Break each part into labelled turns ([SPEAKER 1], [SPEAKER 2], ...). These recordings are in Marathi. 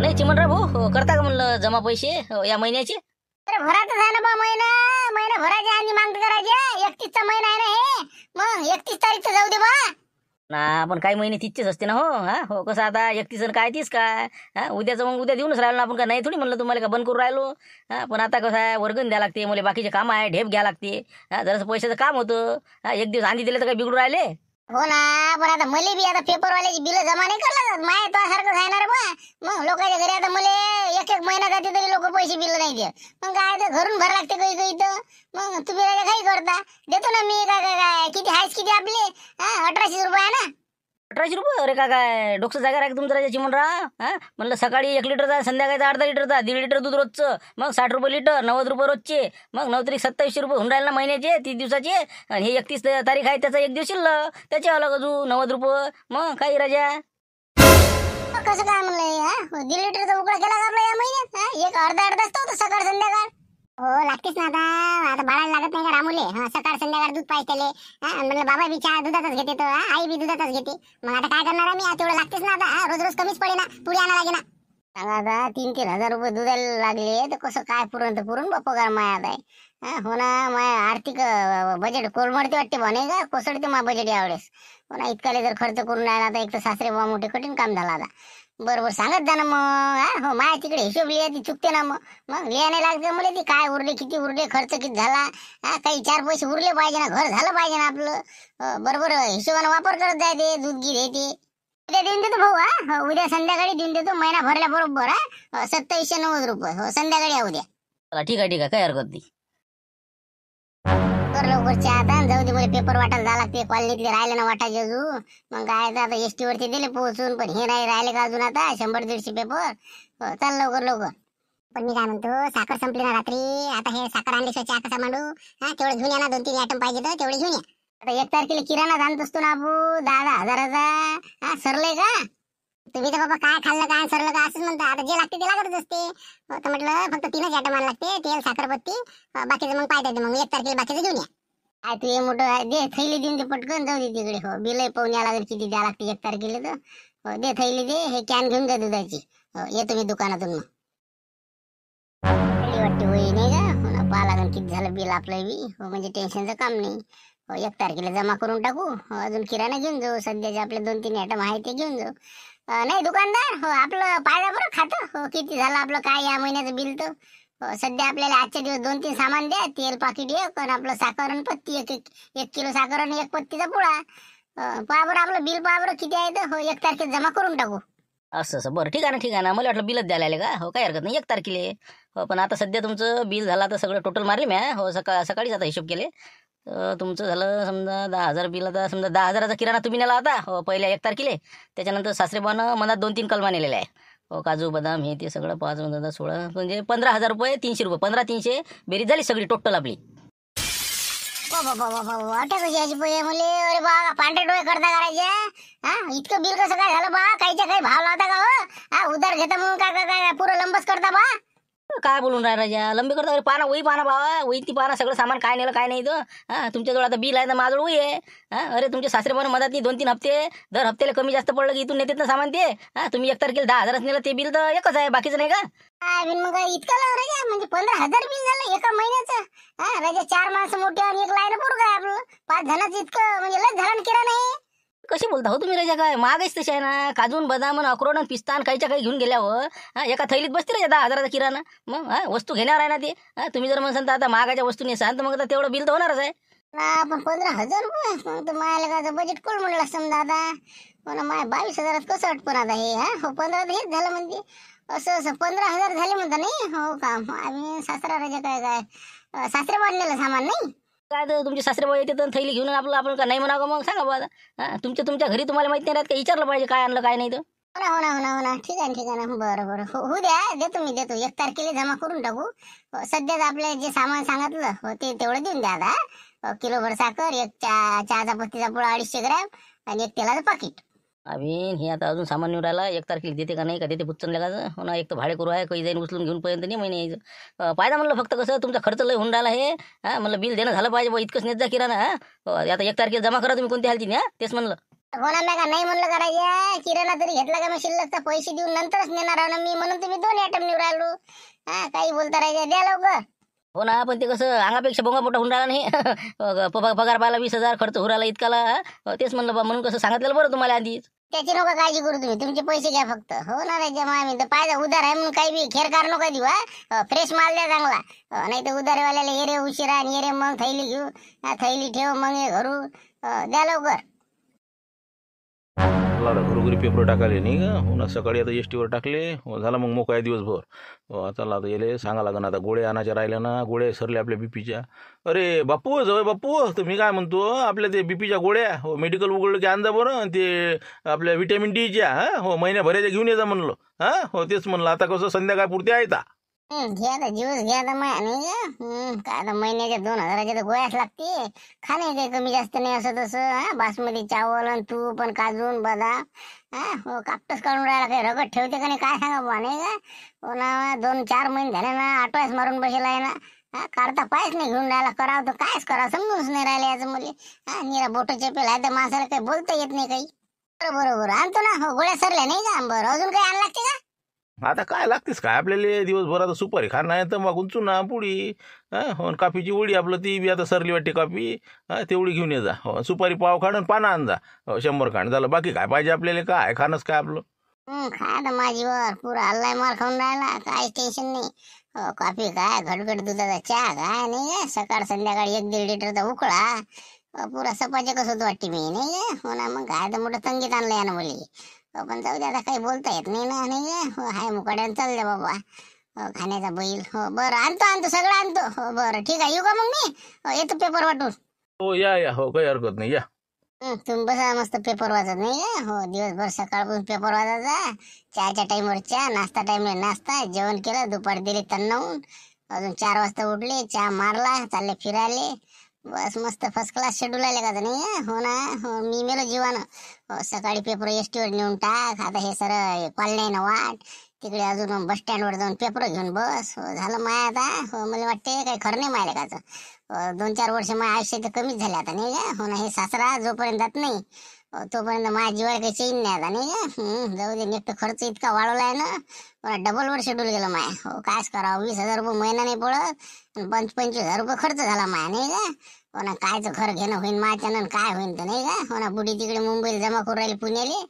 [SPEAKER 1] नाही चिमणराव भाऊ करता का म्हणलं जमा पैसे या महिन्याचे?
[SPEAKER 2] अरे भरातच आहे ना बा महिना. महिना भरायच्या आधी मागणी करायची. 31चा महिना आहे ना हे. मग 31 तारीख जाऊ दे बा
[SPEAKER 1] ना. आपण काही महिने 30चेच असते ना. हो हा हो. कसं आता 31 आणि काय 30 काय हा. उद्याचं मग उद्या देऊनच राहिलो ना आपण. का नाही थोडी म्हणलं तुम्हाला का बंद करून राहिलो हा. पण आता कसं आहे वर्गण द्यावं लागते मला. बाकीचे काम आहे ढेप घ्या लागते हा. जरासं पैशाचं काम होतं हा. एक दिवस आधी दिले तर काय बिघडून राहिले.
[SPEAKER 2] हो ना. पण आता मले बी आता पेपरवाल्याची बिल जमा नाही करला माय तो सारखं आहे ना रे बा. मग लोकांच्या घरी आता मले एक महिना जाते तरी लोक पैसे बिल नाही देत. मग काय तर घरून भर लागते काही काही तर. मग तुम्ही राजा काही करता देतो ना मी. काय काय काय किती आहेस किती आपले हा 1800 रुपये आहे ना.
[SPEAKER 1] 1800 रुपये? अरे काय डोकं जागा राख तुमचं राजा चिमणराव हा. म्हणलं सकाळी 1 लिटरचा संध्याकाळचा अर्धा लिटरचा 1.5 लिटर दूध रोजचं. मग 60 रुपये लिटर 90 रुपये रोजचे. मग 9 तरी 2700 रुपये होऊन राहिले ना महिन्याचे 30 दिवसाचे. आणि हे 31 तारीख आहे त्याचा एक दिवस शिल्लक त्याचे अलग अजून 90 रुपये. मग काही राजा
[SPEAKER 2] कसं काय म्हणलं हा 1.5 लिटरचा उकडा केला का आपला या महिन्यात हा. एक अर्धा असतो सकाळ संध्याकाळ. हो लागतेच ना. आता बाळाला लागत नाही का रामुले हा. सकाळ संध्याकाळ दूध पाहिजे त्याले हा. म्हणलं बाबा बी चहा दुधातच घेते तो हा. आई बी दुधातच घेते. मग आता काय करणार मी. तेवढं लागतेच ना आता. रोज रोज कमीच पडे ना. पुढे आणा लागे ना. सांगा आता 3-3 हजार रुपये दुधाला लागले तर कसं काय पुरण बाप्पा पगार माया आता हा. हो ना. माय आर्थिक बजेट कोलमडते वाटते बने का कोसळते मा बजेट यावेळेस. हो ना. इतकाले जर खर्च करून राहिला आता. एक तर सासरे बा मोठे कठीण काम झाला आता. बरोबर सांगत जा ना मग हा. हो माया तिकडे हिशोब लिहा ती चुकते ना. मग लिहा नाही लागते मला ती काय उरले किती उरले खर्च किती झाला हा. काही 4 पैसे उरले पाहिजे ना. घर झालं पाहिजे ना आपलं. बरोबर हिशोबाने वापर करत जाय ते दूध गी ते. उद्या देऊन देतो भाऊ हा. उद्या संध्याकाळी देऊन देतो. महिना भरल्या बरोबर हा. 2790 रुपये हो. संध्याकाळी या उद्या.
[SPEAKER 1] चला ठीक आहे काही हरकत नाही.
[SPEAKER 2] कर लवकर चहा आता जाऊ दे. मला पेपर वाटायला जावं लागते. कॉलनीतले राहिले ना वाटायचे अजून. मग काय आता एसटी वरती दिले पोहोचून. पण हे नाही राहिले का अजून आता 100-150 पेपर. चल लवकर लवकर. पण मी काय म्हणतो साखर संपली ना रात्री. आता हे साखर आणल्याशिवाय चहा कसा मांडू हा. तेवढं घेऊन या ना. 2-3 आयटम पाहिजे तर तेवढे घेऊन या. आता 1 तारखेला किराणा आणत असतो ना अबू 10-10 हजाराचा हा. सरलंय का तुम्ही तर बाबा काय खाल्लं काय सरलं का असंच म्हणता. आता जे लागते ते लागतच असते. तर म्हटलं फक्त 3च आयटम आणायला लागते. तेल साखरपत्ती बाकीचं मग पाहिजे मग 1 तारखेला बाकीचं घेऊन या. काय तू हे मोठं दे थैली देऊन ते पटकन जाऊ दे तिकडे. हो बिल पाहून यायला लागेल किती द्या लागते 1 तारखेला तर. हो दे थैली दे. हे कॅन घेऊन जा दुधाची. हो येतो मी दुकानातून मग. वाटते होई नाही का. हो ना पाहा लागेल किती झालं बिल आपलं बी. हो म्हणजे टेन्शनचं काम नाही. हो 1 तारखेला जमा करून टाकू. हो अजून किराणा घेऊन जाऊ. सध्याचे आपले 2-3 आयटम आहे ते घेऊन जाऊ. नाही दुकानदार हो आपलं पाहिजे बरं खातं. हो किती झालं आपलं काय या महिन्याचं बिल तर. हो सध्या आपल्याला आजच्या दिवस 2-3 सामान द्या. तेल पाकिट 1 आणि आपलं साखर आणि पत्ती 1 किलो साखर आणि 1 पत्तीचा पुडा. पहा बरं आपलं बिल पहा बरं किती आहे तर. हो 1 तारखेला जमा करून टाकू.
[SPEAKER 1] असं बरं ठीक आहे ना. मला वाटलं बिलच द्यायला आले का. हो काही हरकत नाही 1 तारखेला. हो पण आता सध्या तुमचं बिल झालं आता सगळं टोटल मारले मी हो. सकाळीच आता हिशोब केले. तुमचं झालं समजा 10,000 बिल. आता समजा 10,000चा किराणा तुम्ही नेला होता हो पहिल्या 1 तारखेला. त्याच्यानंतर सासरेबानं मनात 2-3 कलमा नेलेल्या आहे हो. काजू बदाम हे ते सगळं 5 16 म्हणजे 15,000 रुपये 300 रुपये 15-300 बेरीज झाली सगळी टोटल आपली.
[SPEAKER 2] वाटा कशी याची पोहे मुले. अरे बा पांढरे डोळे करता करायचे हा. इतकं बिल कसं काय झालं बा. काहीच्या काही भाव लावता का हो हा. उधार घेता म्हणून काय काय पुरं लंबच करता बा.
[SPEAKER 1] काय बोलून राहा राजा लंबी करता. अरे पाना वही पाना बाबा वही ती पाना सगळं सामान काय नेलं काय नाही तर हा. तुमच्याजवळ आता बिल आहे ना माझ्याजवळ वही आहे हा. अरे तुमचे सासरेबानं मदत नाही 2-3 हप्ते दर हप्त्याला कमी जास्त पडलं की इथून नेतात ना सामान ते हा. तुम्ही 1 तारखेला 10,000 नेलं ते बिल तर एकच आहे बाकीचं नाही का.
[SPEAKER 2] मग इतकं राजा म्हणजे 15,000 बिल झालं एका महिन्याचं हा. राजा 4 माणसं मोठे आणि 1 लाईन पोरग आहे आपलं. 5 जणांचं इतकं म्हणजे लय झालं किराणा आहे.
[SPEAKER 1] कशी बोलता हो तुम्ही राजा. काय महागाईच तशी आहे ना. काजून बदाम अक्रोड आणि पिस्तान काहीच्या काही घेऊन गेल्यावर हा एका थैलीत बसते राजा 10,000चा किराणा. मग हा वस्तू घेण्यावर आहे ना ते हा. तुम्ही जर म्हणसान तर आता महागाच्या वस्तू नेसान तर मग आता तेवढं बिल तर होणारच आहे
[SPEAKER 2] ना. पण 15,000 रुपये मग तर मायाला बजेट कोण म्हणलं समजा आता. हो ना माय 22,000 कसं अटपण आता हे हा. हो 15 हेच झालं म्हणजे असं 15,000 झाले म्हणता नाही हो का. आम्ही सासरा राजा काय सासरे वाढलेलं सामान नाही
[SPEAKER 1] काय. तर तुमचे सासरे येते तर थैली घेऊन आपण का नाही म्हणावं मग सांगा बा. हा तुमच्या घरी तुम्हाला माहिती नाही राहत का. विचारलं पाहिजे काय आणलं काय नाही तर.
[SPEAKER 2] हो ना ठीक आहे बरं होऊ द्या. देतो 1 तारखेला जमा करून टाकू. सध्याच आपले जे सामान सांगितलं हो ते तेवढं देऊन द्या आता. किलोभर साखर 1 चहाचा पत्तीचा पुडा 250 ग्रॅम आणि 1 तेलाचं पाकिट.
[SPEAKER 1] आम्ही हे आता अजून सामान निवड राहिला 1 तारखेला देते का नाही का देते पुच्चन लगाचं हो ना. एक तर भाडे करू आहे काही जाईन उचलून घेऊन पर्यंत नाही महिने यायचं. पाहिजे म्हणलं फक्त कसं तुमचा खर्च लय होऊन राहिला हे. म्हणलं बिल देणं झालं पाहिजे बा इतकंच नेत जा किराणा. आता 1 तारखेला जमा करा तुम्ही कोणत्या हालतीने. तेच म्हणलं.
[SPEAKER 2] हो ना, मी का नाही म्हणलं करायचं. किराणा तरी घेतला का मग शिल्लकचा पैसे देऊन नंतरच नेणार आहो ना मी. म्हणून तुम्ही 2 आयटम निवड राहिलो. काही बोलता राहायचं, द्या लवकर.
[SPEAKER 1] हो ना, पण ते कसं अंगापेक्षा बोंगा मोठा होऊन राहिला नाही. पगार पाहिला 20,000 खर्च होऊ राहिला इतकाला. तेच म्हणलं बा म्हणून कसं सांगितलेलं बरं तुम्हाला आधीच.
[SPEAKER 2] त्याची नका काळजी करू तुम्ही, तुमचे पैसे घ्या फक्त. हो ना रे जमा आम्ही तर पाहिजे उधार आहे म्हणून काही बी खेरकार नका देऊ. फ्रेश माल द्या चांगला. नाही तर उधारवाल्याला येरे उशिरा आणि येरे मग थैली घेऊ. थैली ठेव मग हे घरू. द्या लवकर.
[SPEAKER 3] मला आता घरोघरी पेपर टाकाले नाही का हो ना. सकाळी आता एस टीवर टाकले झाला मग मोकळा आहे दिवसभर. आता आता येले सांगा लागन आता गोळ्या आणायच्या राहिल्या ना. गोळ्या सरले आपल्या बीपीच्या. अरे बापू जवळ बापू तर मी काय म्हणतो आपल्या ते बीपीच्या गोळ्या हो मेडिकल उघडलं की आणजा बरं. ते आपल्या विटॅमिन डीच्या हो महिन्याभराच्या घेऊन येजा म्हणलं. हो तेच म्हणलं आता कसं संध्याकाळपुरती आहे ता.
[SPEAKER 2] घ्या आता ज्यूस घ्या आता माया नाही का. काय आता महिन्याच्या 2,000च्या तर गोळ्याच लागते. खाणे काही कमी जास्त नाही असं तसं. बासमती चावल आणि तूप पण काजून बदाम. हो कापटच काढून राहिला काही रगत ठेवते का नाही काय सांगा बुवा नाही का. हो ना 2-4 महिने झाले ना आठवास मारून बसेला आहे ना. काढता पायच नाही घेऊन राहिला. करावं तर कायच करावं समजूनच नाही राहिले याचं मुली. निरा बोट चेपेल आहे तर माणसाला काही बोलता येत नाही काही. बरोबर आणतो ना. हो गोळ्या सरल्या नाही का. बरं अजून काही आण लागते का.
[SPEAKER 3] आता काय लागतेस काय आपल्याला दिवसभर. आता सुपारी खाणं आहे तंबाखून चुना पुडी. हो काफीची ओळी आपलं ती बी आता सरली वाटते काफी. तेवढी घेऊन ये जा. हो सुपारी पाव खाण आणि पानं आण जा. 100 खाण झालं. बाकी काय पाहिजे आपल्याला. काय खाणंच काय आपलं.
[SPEAKER 2] खा तर माझीवर पुरा हल्लाय माल खाऊन राहिला. काय टेन्शन नाही. हो कॉफी काय घटघट दुधाचा चहा काय नाही. सकाळ संध्याकाळी 1-1.5 लिटरचा उकळा. पुरा सपाचे कसं होत वाटते मी नाही. हो ना मग काय तर मोठं तंगीत आणलं या ना मुली. पण जाऊ दे आता काही बोलता येत नाही ना नाही. हो हाय मुकाड्यानं चाल द्या बाबा. खाण्याचा बैल. हो बरं आणतो सगळं आणतो. हो बरं ठीक आहे येऊ का मग मी. येतो पेपर वाटून.
[SPEAKER 3] हो या हो काही हरकत नाही या.
[SPEAKER 2] तुम्ही बसा मस्त पेपर वाचत नाही. हो दिवसभर सकाळपासून पेपर वाचायचा. चहाच्या टाईमवर चहा, नाश्ता टाईमला नाश्ता. जेवण केलं दुपारी दिले तन्नावून. अजून 4 वाजता उठले चहा मारला चालले फिरायले. बस मस्त फर्स्ट क्लास शेड्यूल आले का नाही. हो ना हो मी मेलो जीवानं. हो सकाळी पेपर एस टीवर नेऊन टाक. आता हे सर कॉलनी ना वाट तिकडे अजून बस स्टँडवर जाऊन पेपर घेऊन बस. हो झालं माय आता. हो मला वाटते काही खरं नाही मायले काचं. 2-4 वर्ष माझ्या आयुष्य तर कमीच झाले आता नाही का. हो ना हे सासरा जोपर्यंत जात नाही तोपर्यंत माझ्या जीवाला काही चैन नाही आता नाही का. जाऊ दे नेट खर्च इतका वाढवला आहे ना. डबलवर शेड्यूल गेलं माय. हो कायच करावं. 20,000 रुपये महिना नाही पडत. 25,000 रुपये खर्च झाला माय नाही का. हो ना कायचं घर घेणं होईन माझ्यानं काय होईन तर नाही का. हो ना बुडी तिकडे मुंबईला जमा करून राहिली पुण्याले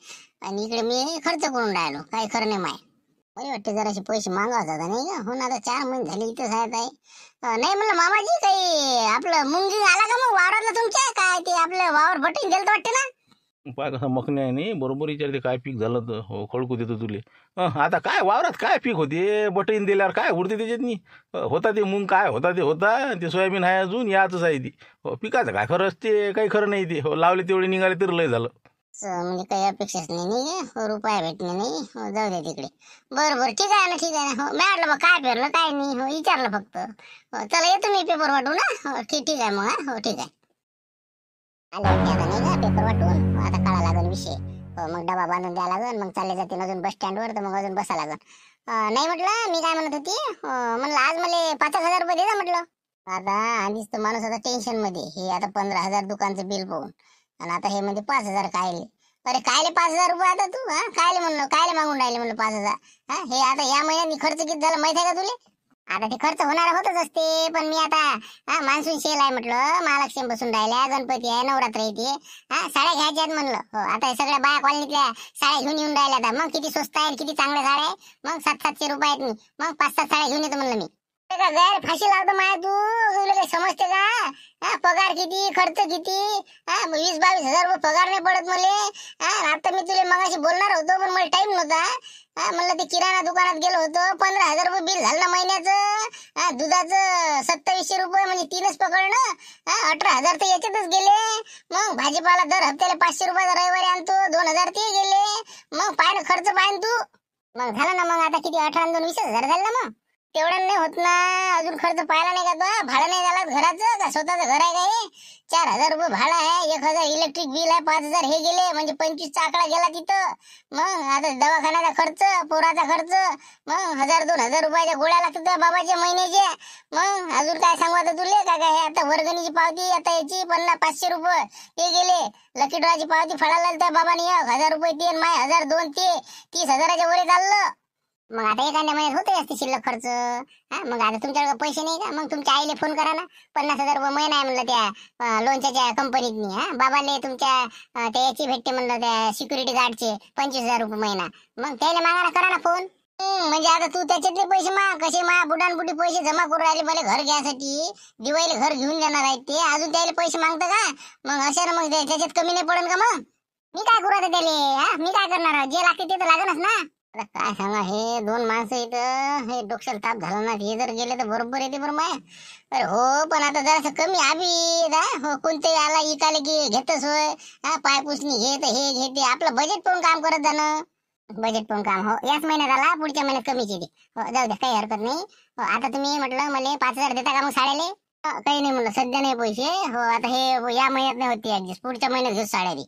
[SPEAKER 2] आणि इकडे मी खर्च करून राहिलो. काही खरं नाही माय. मला वाटते जराशे पैसे मागावत होता नाही का. हो ना आता 4 महिने झाले इथंच आहेत आहे. नाही म्हणलं मामाजी काही आपलं मुंगी आला का मग वावरातलं तुमच्या. काय ते आपलं वावर भटून गेलं तर वाटते ना.
[SPEAKER 3] पाय कसा मखणे आहे नाही बरोबर विचारते काय पीक झालं तर हो खळकू देतो तुले. आता काय वावरात काय पीक होते बटईन दिल्यावर काय उरते त्याच्यातनी. होता ते मूग काय होता ते होता. ते सोयाबीन आहे अजून याचंच आहे ती. हो पिकाचं काय खरं असते काही खरं नाही ते. हो लावले तेवढे निघाले तर लय झालं.
[SPEAKER 2] म्हणजे काही अपेक्षाच नाही. हो रुपया भेटणे नाही. हो जाऊ दे तिकडे. बरं ठीक आहे ना ठीक आहे ना. हो मी म्हटलं मग काय पेरलं काय नाही. हो विचारलं फक्त. हो चला येतो मी पेपर वाटू ना. हो ठीक आहे मग. हो ठीक आहे. आले वाटते आता नाही का पेपर वाटून. आता काढा लागेल विषय. हो मग डबा बांधून द्या लागेल. मग चालले जाते अजून बस स्टँडवर तर मग अजून बसा लागेल. नाही म्हटलं मी काय म्हणत होती. म्हणलं आज मला 5,000 रुपये दे जा म्हटलं. आता आधीच तर माणूस आता टेन्शन मध्ये. हे आता 15,000 दुकानचं बिल पाहून आणि आता हे म्हणजे 5,000 कायले. अरे कायले 5,000 रुपये आता तू. कायले म्हणलं कायले मागून राहिले म्हणलं 5,000. हे आता या महिन्यात खर्च किती झाला माहिती आहे का तुले. आता ते खर्च होणार होतच असते. पण मी आता मान्सून सेल आहे म्हटलं. महालक्ष्मी बसून राहिल्या गणपती आहे नवरात्र येते. साड्या घ्यायच्या आहेत म्हणलं. हो आता हे सगळ्या बाया कॉलनीतल्या साड्या घेऊन येऊन राहिल्या. आता मग किती स्वस्त आहे किती चांगल्या साड्या आहे. मग 700-700 रुपये आहेत. मी मग 5-7 साड्या घेऊन येतो म्हणलं मी. गैर फाशी लावतो माया तू. तुला काही समजते का. पगार किती खर्च किती. 20-22 हजार रुपये पगार नाही पडत मले. आता मी तुला मगाशी बोलणार होतो पण मला टाइम नव्हता. म्हणलं ते किराणा दुकानात गेलो होतो. 15,000 रुपये बिल झालं ना महिन्याचं. दुधाचं 2700 रुपये म्हणजे 3च पकडणं. 18,000 तर याच्यातच गेले. मग भाजीपाला दर हप्त्याला 500 रुपयाचा रविवारी आणतो. 2,000 ते गेले. मग पाय ना खर्च पाय तू. मग झालं ना मग आता किती 18 आणि 2 20,000 झालं ना मग. तेवढं नाही होत ना, अजून खर्च पाहिला नाही का तो? भाडं नाही झाला घराचं का स्वतःचं घर आहे का हे? 4,000 रुपये भाडं आहे, 1,000 इलेक्ट्रिक बिल आहे, 5,000 हे गेले, म्हणजे 25चा आकडा गेला तिथं. मग आता दवाखान्याचा खर्च, पोराचा खर्च, मग 1,000-2,000 रुपयाच्या गोळ्या लागतात त्या बाबाच्या महिन्याच्या. मग अजून काय सांगू आता तुले? काय काय हे आता वर्गणीची पावती, आता याची 500 रुपये हे गेले, लकी ड्रॉची पावती फाडायला त्या बाबाने 1,000 रुपये ते, माय 1,000-2,000 ते 30,000च्या वर चाललं. मग आता एखाद्या महिन्यात होते असते शिल्लक खर्च. मग आता तुमच्याकडे पैसे नाही का? मग तुमच्या आईले फोन करा ना. 50,000 रुपये महिना आहे म्हणलं त्या लोणच्याच्या कंपनीतनी. बाबाले तुमच्या त्या याची भेटते म्हणलं त्या सिक्युरिटी गार्डचे 25,000 रुपये महिना. मग त्याला मागा ना, करा ना फोन. म्हणजे आता तू त्याच्यातले पैसे कसे बुडानबुडी पैसे जमा करून राहिले मला घर घ्यायसाठी. दिवाळीला घर घेऊन देणार आहेत ते, अजून त्याला पैसे मागतं का? मग अशा ना, मग त्याच्यात कमी नाही पडेल का? मग मी काय करू आता त्याले? मी काय करणार? जे लागते ते तर लागणच ना. आता काय सांगा, हे 2 माणसं इथं हे डोक्याला ताप झाला ना. हे जर गेले तर बरोबर येते बरं माय. अरे हो, पण आता जरासं कमी आबी हो, कोणते आला इकाले की घेतच होय. पाय पुसणी घे तर हे घेते. आपलं बजेट पण काम करत जाणं. बजेट पण काम हो, याच महिन्यात आला, पुढच्या महिन्यात कमीच येते. हो, जाऊ द्या, काही हरकत नाही. आता तुम्ही म्हटलं मला 5,000 देता का मग साड्याले? काही नाही म्हणलं, सध्या नाही पैसे. हो, आता हे या महिन्यात नाही होती ऍडजस्ट, पुढच्या महिन्यात घेऊ साड्या बी.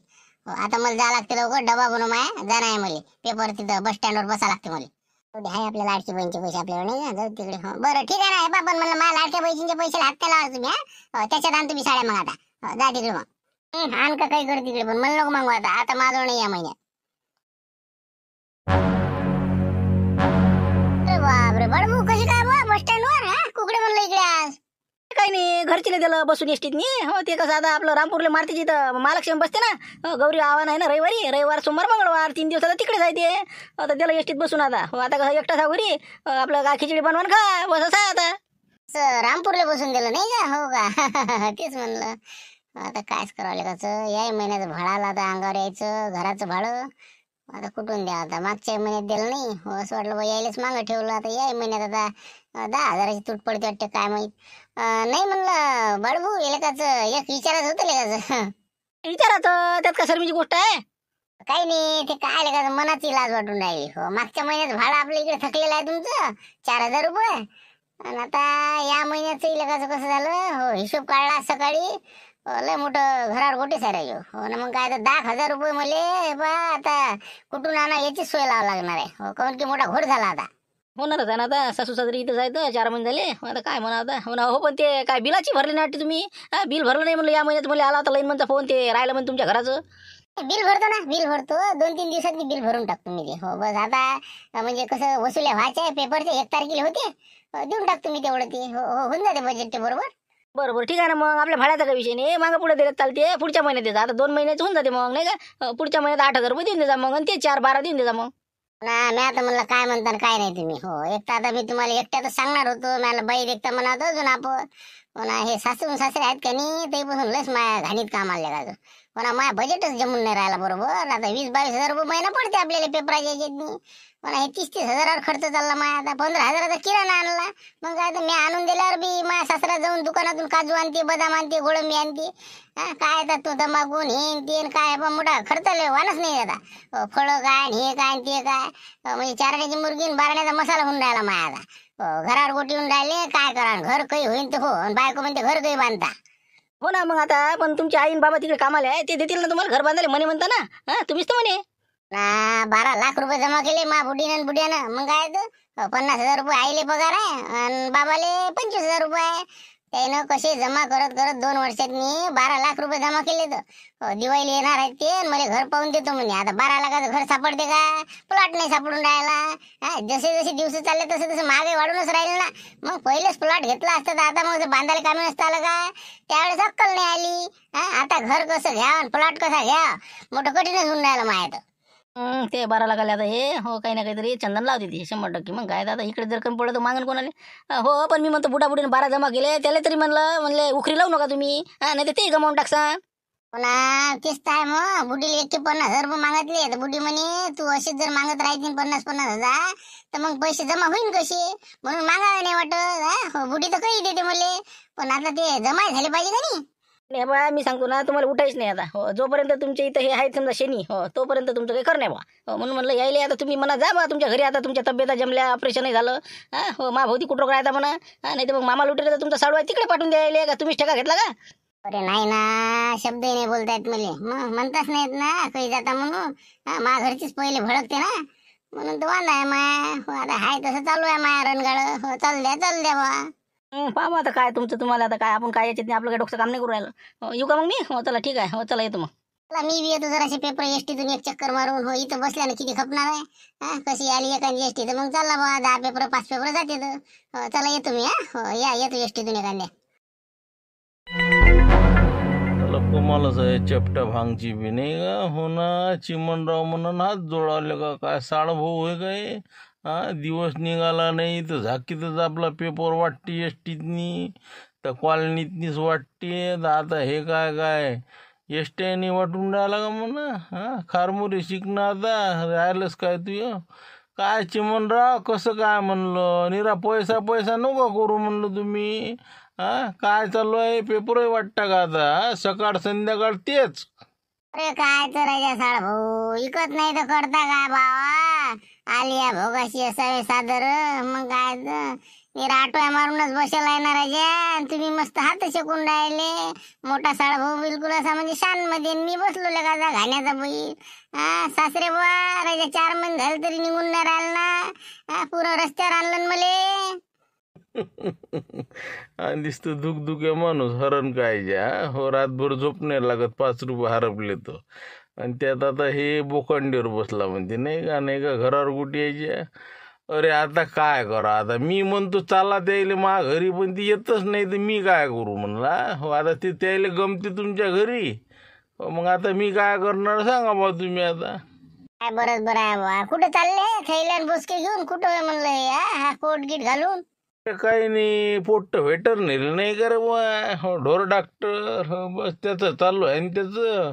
[SPEAKER 2] आता मला जा लागते लवकर, डबा बनव माया जाणार आहे मला. पेपर तिथं बस स्टँडवर बसा लागते मला. हाय आपल्या लाडकी बहिणीचे पैसे आपल्याला नाही ना, जाऊ तिकडे. हो बरं ठीक आहे ना. हे बाबा म्हणलं माझ्या लाडक्या बहिणीचे पैसे हात त्याला तुम्ही. त्याच्यात आण तुम्ही साड्या. मग आता जा तिकडे. मग आण का काही कर तिकडे, पण मला नको मागू आता. आता माझं नाही या महिन्यात. बापरे, बडबू कशी काय बस स्टँडवर? कुकडे म्हणलं इकडे आज?
[SPEAKER 1] काही नाही, घरचीला दिलं बसून एसटीत नी. हो, ते कसं आता आपलं रामपूरला मारतीची इथं महालक्ष्मी बसते ना. गौरी आव्हान आहे ना रविवारी, रविवार सोमवार मंगळवार 3 दिवस आता तिकडे जायते. आता त्याला एसटीत बसून आता. हो, आता कसं एकटा घरी आपलं काय खिचडी बनवून खा, बस असं आहे आता.
[SPEAKER 2] रामपूरला बसून दिलं नाही का? हो का? तेच म्हणलं. आता कायच करावं लागायचं. याही महिन्याचं भाडं आता अंगावर यायचं, घराचं भाडं. आता कुठून द्या? आता मागच्या महिन्यात दिलं नाही. हो, असं वाटलं बा यायलाच मागं ठेवलं. आता याही महिन्यात आता 10,000ची तूट पडते वाटते, काय माहित. नाही म्हणलं बाळभू, एकाचं एक विचारायचं होतं लेकाचं.
[SPEAKER 1] विचारायचं, त्यात का शर्मीची गोष्ट आहे?
[SPEAKER 2] काही नाही, ते काय लेकाचं मनाची लाज वाटून राहिली. हो, मागच्या महिन्यात भाडं आपल्या इकडे थकलेलं आहे तुमचं 4,000 रुपये. आणि आता या महिन्याचं लेकाचं कसं झालं? हो, हिशोब काढला सकाळी. लय मोठं घरावर गोटे सारायचो. हो ना, मग काय आता 10,000 रुपये मले बा आता कुठून आणा याची सोय लावा लागणार आहे. हो, काऊन की मोठा घोड झाला आता.
[SPEAKER 1] होणारच आहे ना. आता सासू सासरी इथं जायचं 4 महिने झाले. आता काय म्हणा आता. हो ना. हो, पण ते काय बिलाची भरली नाही वाटते तुम्ही? बिल भरलं नाही म्हणलं या महिन्यात. मला आला होता लाईनमनचा फोन, ते राहिलं म्हणजे तुमच्या घराचं.
[SPEAKER 2] बिल भरतो ना, बिल भरतो. 2-3 दिवसात बिल भरून टाकतो मी ते. हो बस आता म्हणजे कसं वसुल्या व्हायच्या पेपरचे 1 तारखेला होते. देऊन टाकतो मी तेवढं ते. हो, होऊन जाते बजेट ते बरोबर.
[SPEAKER 1] बरोबर, ठीक आहे ना. मग आपल्या भाड्याचा काही विषय नाही. मागं पुढे दिलं चालते. पुढच्या महिन्यात द्यायचा. आता 2 महिन्याचं होऊन जाते मग, नाही का? पुढच्या महिन्यात 8,000 रुपये देऊन द्यायचा मग, आणि ते 4-12 देऊन द्यायचा मग.
[SPEAKER 2] ना मी आता म्हणलं काय म्हणता काय नाही तुम्ही. हो, एक तर आता मी तुम्हाला एकट्यातच सांगणार होतो. मला बाई देखता म्हणत अजून आपण म्हणा हे सासू सासरे आहेत का नाही, ते पासून लस माया घाणीत काम आले का? म्हणा माझ्या बजेटच जमून नाही राहिला बरोबर. आता 20-22 रुपये महिना पडते आपल्याला पेपराच्या याच्यात. म्हणा हे 30-30 हजारावर खर्च चालला माझ्या. आता 15,000चा किराणा आणला. मग काय तर मी आणून दिल्यावर बी माझ्या सासरा जाऊन दुकानातून काजू आणते, बदाम आणते, गोळंबी आणते. काय आता तो तंबाखून हे ते काय पण मोठा खर्च वानच नाही आता. फळं काय हे काय ते काय, म्हणजे 4 आण्याची मुर्गी 12 आण्याचा मसाला होऊन राहिला माझ्या आता. घरावर गोटी होऊन राहिले, काय करा? घर काही होईन तर हो, बायको म्हणते घर काही बांधता.
[SPEAKER 1] हो ना. मग आता पण तुमच्या आईन बाबा तिकडे कामाला आहे, ते देतील ना तुम्हाला घर बांधायला म्हणे म्हणता ना. तुम्हीच तर म्हणे
[SPEAKER 2] ना 12 लाख रुपये जमा केले मा बुडीनं बुड्यानं. मग काय तर 50,000 रुपये आईले पगार आहे आणि बाबाले 25,000 रुपये आहे. त्यानं कसे जमा करत करत 2 वर्षात मी 12 लाख रुपये जमा केले. तर दिवाळीला येणार आहेत ते, मला घर पाहून देतो म्हणे. आता 12 लाखाचं घर सापडते का? प्लॉट नाही सापडून राहिला. जसे जसे दिवस चालले तसे तसे महागाई वाढूनच राहिले ना. मग पहिलेच प्लॉट घेतला असतं तर आता मग बांधायला कामी नसतं आलं का? त्यावेळेस अक्कल नाही आली. आता घर कसं घ्या प्लॉट कसा घ्या, मोठं कठीणच होऊन राहिलं माझ्या.
[SPEAKER 1] ते 12 लाख आले आता हे. हो, काही ना काहीतरी चंदन लावते ते 100%. मग काय आता इकडे जर कमी पडलं तर मागण कोणाले? हो, पण मी म्हणतो बुडाबुडीने 12 जमा केले त्याला तरी म्हणले उखरी लावू नका तुम्ही. नाही तर ते गमावून टाकसा.
[SPEAKER 2] पुन्हा तेच तर आहे. मग बुडीला 50,000 रुपये मागितले तर बुडी म्हणे तू असेच जर मागत राहायची 50,000 तर मग पैसे जमा होईन कसे, म्हणून मागावे नाही वाटत. बुडी तर काही देते मला, पण आता ते जमा झाले पाहिजे का नाही?
[SPEAKER 1] नाही बा, मी सांगतो ना तुम्हाला उठायच नाही आता. हो, जोपर्यंत तुमच्या इथं हे आहेत समजा शनी, हो तोपर्यंत तुमचं काही कर नाही बा. हो, म्हणून म्हणलं यायले आता तुम्ही म्हणा जा बा तुमच्या घरी. आता तुमच्या तब्येता जमल्या, ऑपरेशनही झालं. हां हो, मा भोवती कुठं राहता म्हणा. हां, नाही तर मग मामा लुटेला तर तुमचा साडू आहे तिकडे पाठवून द्यायला का तुम्हीच ठेका घेतला का?
[SPEAKER 2] अरे नाही ना, शब्दही नाही बोलतायत मले. मग म्हणताच नाहीत ना काही जाता म्हणून. मा घरचीच पहिले भडकते ना, म्हणून तो वांदा आहे माया. हो, आता हाय तसं चालू आहे माया रणगाड. हो, चाल द्या बा.
[SPEAKER 1] पाहा आता काय तुमचं तुम्हाला. आता काय आपण काय याच्यात नाही, आपलं काय डोकं काम नाही करू राहिलं. हो, येऊ का मग मी? हो चला ठीक आहे. हो चला येतो मग.
[SPEAKER 2] चला मी बी येतो जराशे पेपर एसटीतून एक चक्कर मारून. हो, इथं बसल्यानं किती खपणार आहे. हा, कशी आली एखादी एसटी तर मग चालला बा 10 पेपर 5 पेपर जाते तर. हो, चला येतो मी. हो येतो एसटीतून एखाद्या.
[SPEAKER 3] त्याला कमालच आहे, चपटा भांगची बी नाही का. हो ना, चिमणराव म्हणून हात जोडावले का काय साडभाऊ आहे काय. हा, दिवस निघाला नाही तर झाकीतच आपला पेपर वाटते एसटीतनी, तर कॉलनीतनीच वाटते. तर आता हे काय काय एसट्याने वाटून राहिला का म्हणा. हा, खारमुरे शिकणं आता राहिलंच काय तू. काय चिमणराव कसं काय म्हणलं, निरा पैसा पैसा नको करू म्हणलं तुम्ही. हा, काय चालू आहे, पेपरही वाटता का आता सकाळ संध्याकाळ तेच.
[SPEAKER 2] अरे काय करायचं साळ भाऊ, इकत नाही तर करता काय बाबा. आलिया भोगाशी असावे सादर. मग काय निरा आटोया मारूनच बसेल आहे ना राजा. तुम्ही मस्त हात शेकून राहिले. मोठा साळ भाऊ बिलकुल असा म्हणजे शान मध्ये. मी बसलो लगाचा घाण्याचा बैल. हा, सासरे बुवा राजा 4 महिने झाले तरी निघून नाही राहिला ना. हा, पुरं रस्त्यावर आणलं मला.
[SPEAKER 3] आणि दिसतं दुखदुख्या माणूस हरण कायच्या. हो, रातभर झोप नाही लागत, 5 रुपये हरपले तो. आणि त्यात आता हे बोखंडीवर बसला म्हणते नाही का घरावर कुठे यायच्या. अरे आता काय करा, आता मी म्हणतो चाला त्याला मा घरी, पण ती येतच नाही तर मी काय करू म्हणला. हो, आता ते त्याला गमते तुमच्या घरी. हो, मग आता मी काय करणार सांगा बा तुम्ही आता.
[SPEAKER 2] काय बरं आहे बा. कुठं चालले थैल्यान बोसके घेऊन? कुठं म्हणलं हा कोट गीट घालून?
[SPEAKER 3] काही नाही, पोट्ट व्हेटर नेलं नाही का रे बुवा. हो, ढोर डॉक्टर. हो, बस त्याचं चालू आहे आणि त्याचं.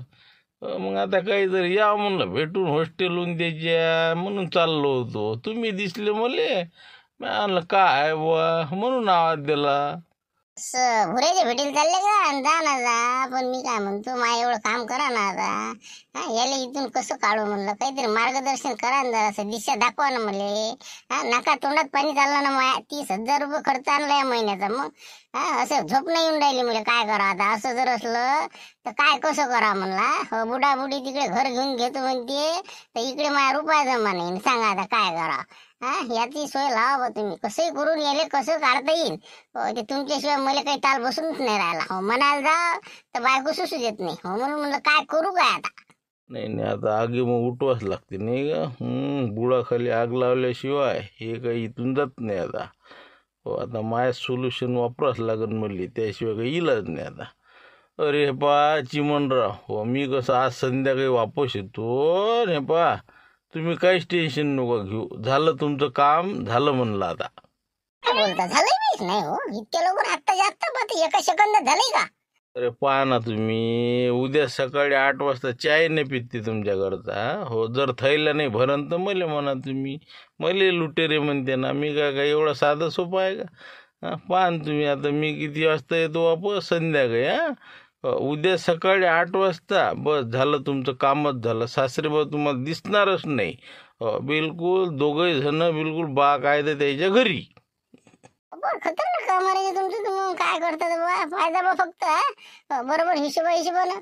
[SPEAKER 3] मग आता काहीतरी या म्हणलं भेटून हॉस्टेलहून द्यायच्या म्हणून चाललो होतो. तुम्ही दिसले मले, मी आणलं काय बुवा म्हणून आवाज दिला.
[SPEAKER 2] भुऱ्याच्या भेटीला चालले का? जा ना जा. पण मी काय म्हणतो, मा एवढं काम करा ना आता. हा, याला इथून कसं काढू म्हणलं, काहीतरी मार्गदर्शन करा ना, जरासं दिशा दाखवा ना मले. हा, नाका तोंडात पाणी चाललं ना माया. 30,000 रुपये खर्च आणला या महिन्याचा. मग हा, असं झोप नाही येऊन राहिली म्हणजे काय करा आता. असं जर असलं तर काय कसं करा म्हणला. हो, बुडा बुडी तिकडे घर घेऊन घेतो म्हणते, तर इकडे माझ्या रुपया जमा नाही. सांगा आता काय करा. हा, याची सोय लावा बा तुम्ही. कसंही करून याले कसं काढता येईल. हो, ते तुमच्याशिवाय मला काही ताल बसूनच नाही राहिला. हो, म्हणायला जा तर बायको सुसू देत नाही. हो, म्हणून म्हणलं काय करू काय आता.
[SPEAKER 3] नाही आता आगी मग उठवाच लागते नाही का. बुडाखाली आग लावल्याशिवाय हे काही इथून जात नाही आता. हो, आता माय सोल्युशन वापरावंच लागेल म्हणली, त्याशिवाय काही इलाज नाही आता. अरे पा चिमणराव, हो मी कसं आज संध्याकाळी वापस येतो. हे पा तुम्ही काहीच टेन्शन नका घेऊ. झालं तुमचं काम झालं म्हणलं आता.
[SPEAKER 2] काय बोलता, झालंय मीच नाही हो. इतक्या लवकर आत्ता जास्त पण एका सेकंदात झालंय का?
[SPEAKER 3] अरे पहा ना तुम्ही, उद्या सकाळी 8 वाजता चाय नाही पिते तुमच्याकडचा. हो, जर थैला नाही भरण तर मले म्हणा तुम्ही. मले लुटेरे म्हणते ना, मी काय एवढा साधं सोपं आहे का. हां, पहा ना तुम्ही आता मी किती वाजता येतो वापस संध्याकाळी. उद्या सकाळी 8 वाजता बस झालं तुमचं कामच झालं. सासरेबा तुम्हाला दिसणारच नाही. बिलकुल दोघंही जण बिलकुल बा काय तर त्याच्या घरी.
[SPEAKER 2] खतरनाक काम आहे तुमचं. तुम्ही काय करता बा फायदा बा फक्त. बरोबर हिशोबानं.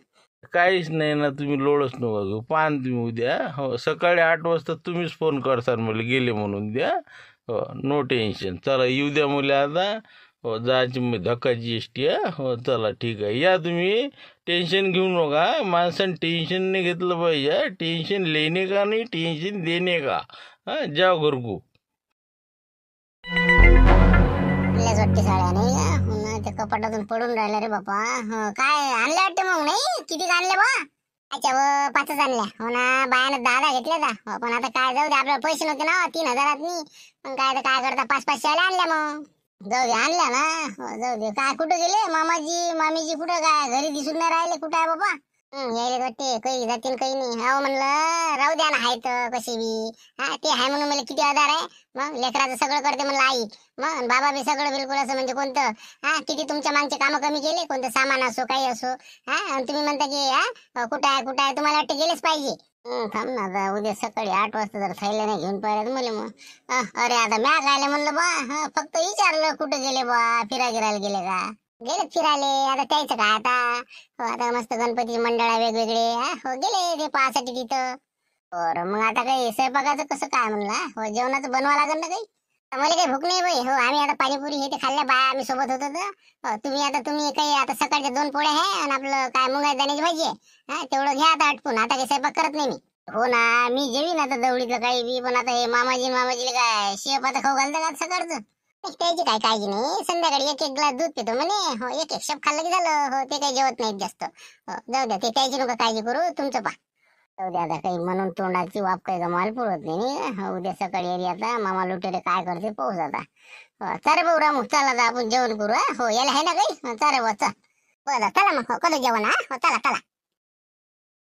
[SPEAKER 3] काहीच नाही ना, तुम्ही लोळच नका घेऊ. पान तुम्ही उद्या. हो, सकाळी 8 वाजता तुम्हीच फोन करसाल मला गेले म्हणून द्या. हो, नो टेन्शन. चला येऊ द्या मुले आता. हो, जायची मग धक्काची एसटी. हो चला ठीक आहे, या तुम्ही. टेन्शन घेऊ नका. माणसानं टेन्शन नाही घेतलं पाहिजे. टेन्शन लेणे का नाही, टेन्शन देणे का. हां, जाओ घरकू.
[SPEAKER 2] वाटते साड्या नाही का त्या कपाटातून पडून राहिल्या रे बापा. काय आणल्या वाटते मग? नाही किती आणल्या बा? अच्छा, 5च आणल्या. हो ना, बायानं 10 घेतल्या का. पण आता काय जाऊ दे, आपल्याला पैसे नव्हते ना 3,000नी. पण काय तर काय करता, 500 आणल्या. मग जाऊ दे, आणल्या ना. जाऊ दे. काय कुठं गेले मामाजी मामीजी? कुठं काय घरी दिसून नाही राहिले. कुठं आहे बाबा? यायला वाटते काही जातील काही नाही. अहो म्हणलं राहू द्या ना, हाय तर कशी बी. हा ते हाय म्हणून मला किती आधार आहे. मग लेकराचं सगळं करते म्हणलं आई. मग आणि बाबा बी सगळं बिलकुल असं म्हणजे कोणतं किती तुमच्या मागचे कामं कमी केले, कोणतं सामान असो काही असो. आणि तुम्ही म्हणता की कुठं आहे कुठं आहे, तुम्हाला वाटतं गेलेच पाहिजे. थांब ना आता, उद्या सकाळी 8 वाजता जर थैल्या नाही घेऊन पाहिलं मला मग. अरे आता म्या खायला म्हणलं बा, फक्त विचारलं कुठं गेले बा, फिरायला गेले का. गेले फिरायले, आता त्याचं काय आता. आता मस्त गणपती मंडळ वेगवेगळे गेले ते पाहासाठी तिथं. बरं मग आता काही स्वयंपाकाचं कसं काय म्हणला. जेवणाचं बनवा लागेल ना काही. मला काही भूक नाही बाई. आम्ही आता पाणीपुरी हे ते खाल्ल्या बाय, आम्ही सोबत होतो तर. तुम्ही काही आता सकाळच्या 2 पोळ्या आहे आणि आपलं काय मुंगाची दाण्याची भाजी आहे. तेवढं घ्या आता आटपून. आता काही स्वयंपाक करत नाही मी. हो ना, मी जेवीन आता दवडीतलं काही बी. पण आता हे मामाजीला काय शेप आता खाऊ घालतं का सकाळचं. त्याची काय काळजी नाही. संध्याकाळी एक एक ग्लास दूध पितो म्हणे. एक एक शेप खाल्लं की झालं. ते काही जेवत नाहीत जास्त. जाऊ द्या, ते त्याची नका काळजी करू, तुमचं पा. जाऊ द्या आता, काही म्हणून तोंडाची वाप काही गमाल पुरत नाही. उद्या सकाळी येईल आता मामा लुटेरे काय करते पाऊस आता. चारे भाऊ रामू, चला आता आपण जेवण करू. याला आहे ना काही. चारे भाऊ चल. बरं चला मग, कधी जेवण. चला चला.